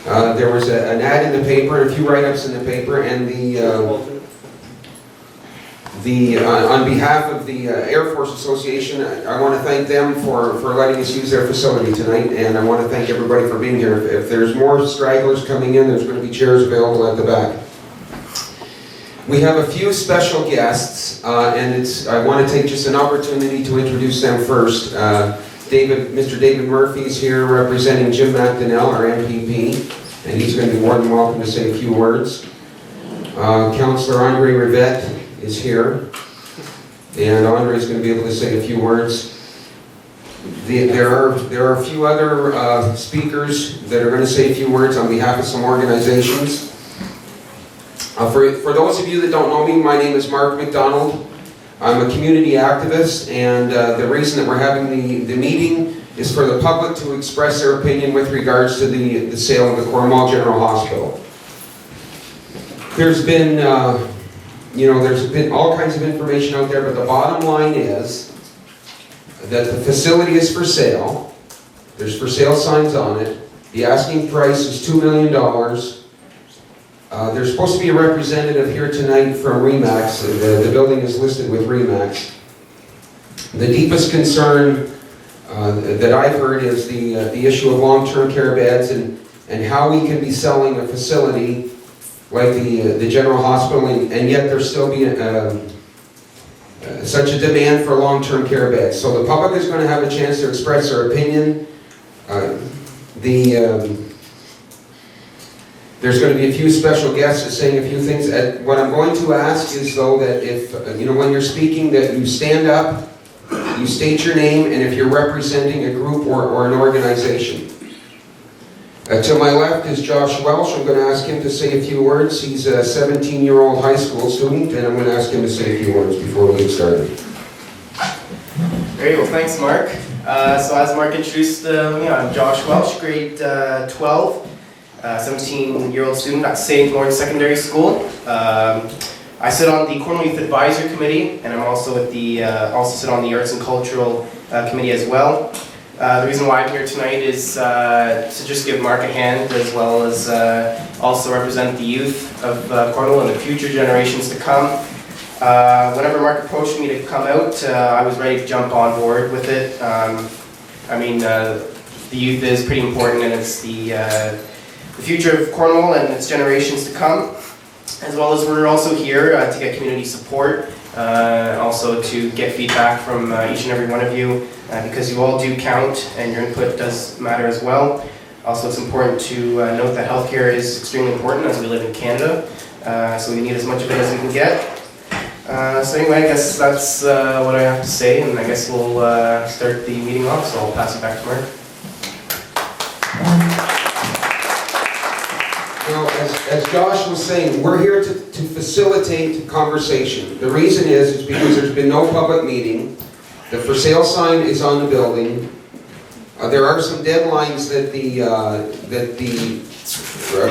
There was an ad in the paper, a few write-ups in the paper, and on behalf of the Air Force Association, I want to thank them for letting us use their facility tonight, and I want to thank everybody for being here. If there's more stragglers coming in, there's going to be chairs available at the back. We have a few special guests, and I want to take just an opportunity to introduce them first. Mr. David Murphy is here representing Jim MacDonald, our MPP, and he's going to be more than welcome to say a few words. Councillor Andre Rivette is here, and Andre is going to be able to say a few words. There are a few other speakers that are going to say a few words on behalf of some organizations. For those of you that don't know me, my name is MacDonald. I'm a community activist, and the reason that we're having the meeting is for the public to express their opinion with regards to the sale of the Cornwall General Hospital. There's been all kinds of information out there, but the bottom line is that the facility is for sale. There's for sale signs on it. The asking price is $2 million. There's supposed to be a representative here tonight from RE/MAX. The building is listed with RE/MAX. The deepest concern that I've heard is the issue of long-term care beds and how we can be selling a facility like the General Hospital, and yet there still be such a demand for long-term care beds. So the public is going to have a chance to express their opinion. There's going to be a few special guests saying a few things. What I'm going to ask is, though, that if, when you're speaking, that you stand up, you state your name, and if you're representing a group or an organization. To my left is Josh Welsh. I'm going to ask him to say a few words. He's a 17-year-old high school student, and I'm going to ask him to say a few words before we get started. Great, well thanks Mark. So as Mark introduced, I'm Josh Welsh, grade 12. 17-year-old student at St. Lawrence Secondary School. I sit on the Cornwall Youth Advisory Committee, and I'm also also sit on the Arts and Cultural Committee as well. The reason why I'm here tonight is to just give Mark a hand, as well as also represent the youth of Cornwall and the future generations to come. Whenever Mark approached me to come out, I was ready to jump on board with it. The youth is pretty important, and it's the future of Cornwall and its generations to come, as well as we're also here to get community support, also to get feedback from each and every one of you, because you all do count and your input does matter as well. Also, it's important to note that healthcare is extremely important as we live in Canada, so we need as much of it as we can get. So anyway, I guess that's what I have to say, and I guess we'll start the meeting off, so I'll pass it back to Mark. Now, as Josh was saying, we're here to facilitate conversation. The reason is because there's been no public meeting. The for sale sign is on the building. There are some deadlines that the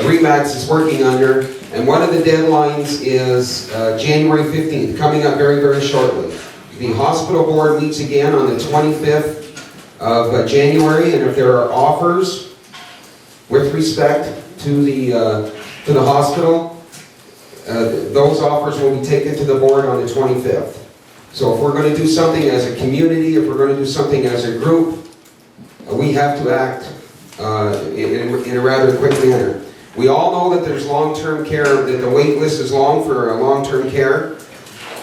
RE/MAX is working under, and one of the deadlines is January 15th, coming up very, very shortly. The hospital board meets again on the 25th of January, and if there are offers with respect to the hospital, those offers will be taken to the board on the 25th. So if we're going to do something as a community, if we're going to do something as a group, we have to act in a rather quick manner. We all know that there's long-term care, that the wait list is long for long-term care.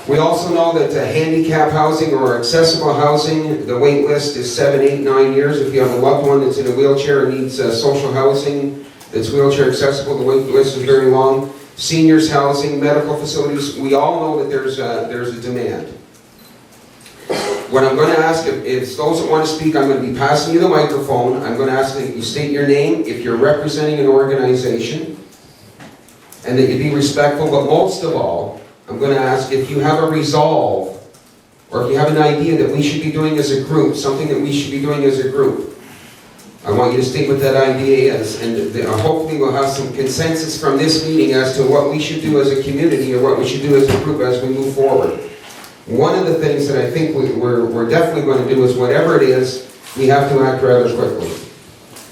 We also know that handicap housing or accessible housing, the wait list is 7, 8, 9 years. If you have a loved one that's in a wheelchair and needs social housing that's wheelchair accessible, the wait list is very long. Seniors housing, medical facilities, we all know that there's a demand. What I'm going to ask, if those that want to speak, I'm going to be passing you the microphone. I'm going to ask that you state your name, if you're representing an organization, and that you be respectful, but most of all, I'm going to ask if you have a resolve, or if you have an idea that we should be doing as a group, something that we should be doing as a group. I want you to state what that idea is, and hopefully we'll have some consensus from this meeting as to what we should do as a community, or what we should do as a group as we move forward. One of the things that I think we're definitely going to do is, whatever it is, we have to act rather quickly.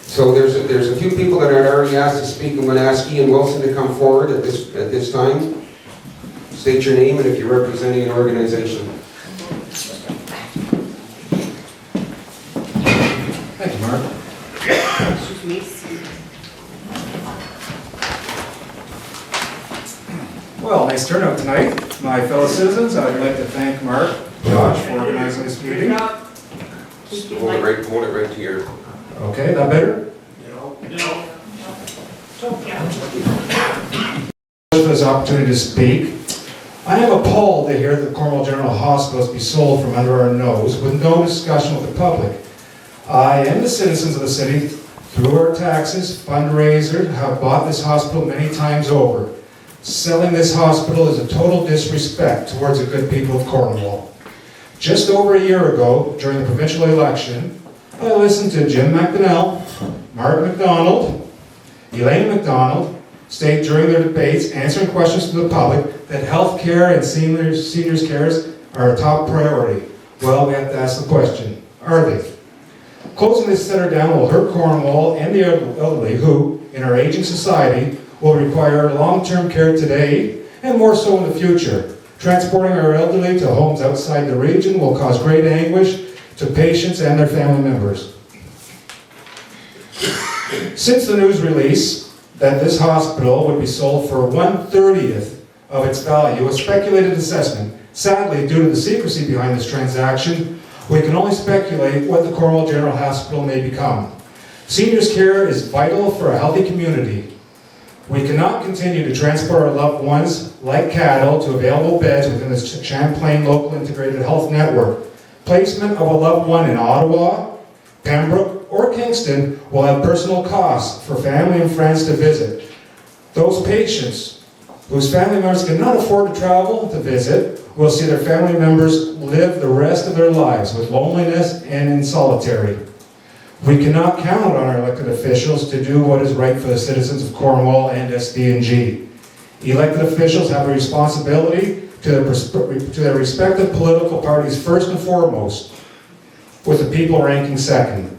So there's a few people that are already asked to speak, I'm going to ask Ian Wilson to come forward at this time. State your name and if you're representing an organization. Thank you, Mark. Well, nice turnout tonight. My fellow citizens, I'd like to thank Mark, Josh, for organizing this meeting. Just hold it right to your... Okay, that better? For this opportunity to speak. I am appalled to hear that Cornwall General Hospitals be sold from under our nose with no discussion with the public. I and the citizens of the city, through our taxes, fundraisers, have bought this hospital many times over. Selling this hospital is a total disrespect towards the good people of Cornwall. Just over a year ago, during the provincial election, I listened to Jim MacDonald, Mark MacDonald, Elaine MacDonald, state during their debates, answering questions from the public, that health care and seniors cares are a top priority. Well, we have to ask the question, are they? Closing this center down will hurt Cornwall and the elderly who, in our aging society, will require long-term care today and more so in the future. Transporting our elderly to homes outside the region will cause great anguish to patients and their family members. Since the news release that this hospital would be sold for 1/30th of its value, a speculated assessment, sadly due to the secrecy behind this transaction, we can only speculate what the Cornwall General Hospital may become. Seniors care is vital for a healthy community. We cannot continue to transport our loved ones like cattle to available beds within the Champlain Local Integrated Health Network. Placement of a loved one in Ottawa, Pembroke, or Kingston will have personal costs for family and friends to visit. Those patients whose family members cannot afford to travel to visit will see their family members live the rest of their lives with loneliness and in solitary. We cannot count on our elected officials to do what is right for the citizens of Cornwall and SD&G. Elected officials have a responsibility to their respective political parties first and foremost, with the people ranking second.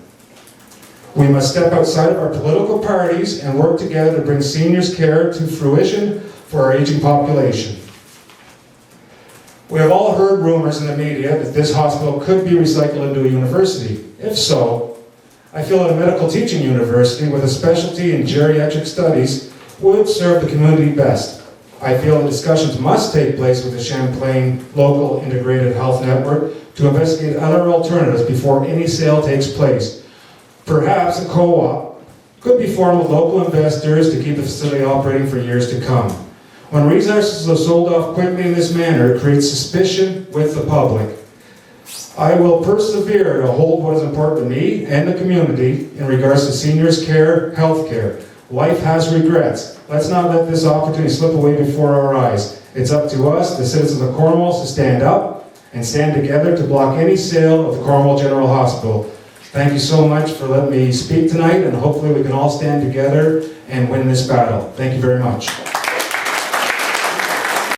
We must step outside of our political parties and work together to bring seniors care to fruition for our aging population. We have all heard rumors in the media that this hospital could be recycled into a university. If so, I feel that a medical teaching university with a specialty in geriatric studies would serve the community best. I feel that discussions must take place with the Champlain Local Integrated Health Network to investigate other alternatives before any sale takes place. Perhaps a co-op could be formed with local investors to keep the facility operating for years to come. When resources are sold off quickly in this manner, it creates suspicion with the public. I will persevere to hold what is important to me and the community in regards to seniors care, health care. Life has regrets. Let's not let this opportunity slip away before our eyes. It's up to us, the citizens of Cornwall, to stand up and stand together to block any sale of the Cornwall General Hospital. Thank you so much for letting me speak tonight, and hopefully we can all stand together and win this battle. Thank you very much.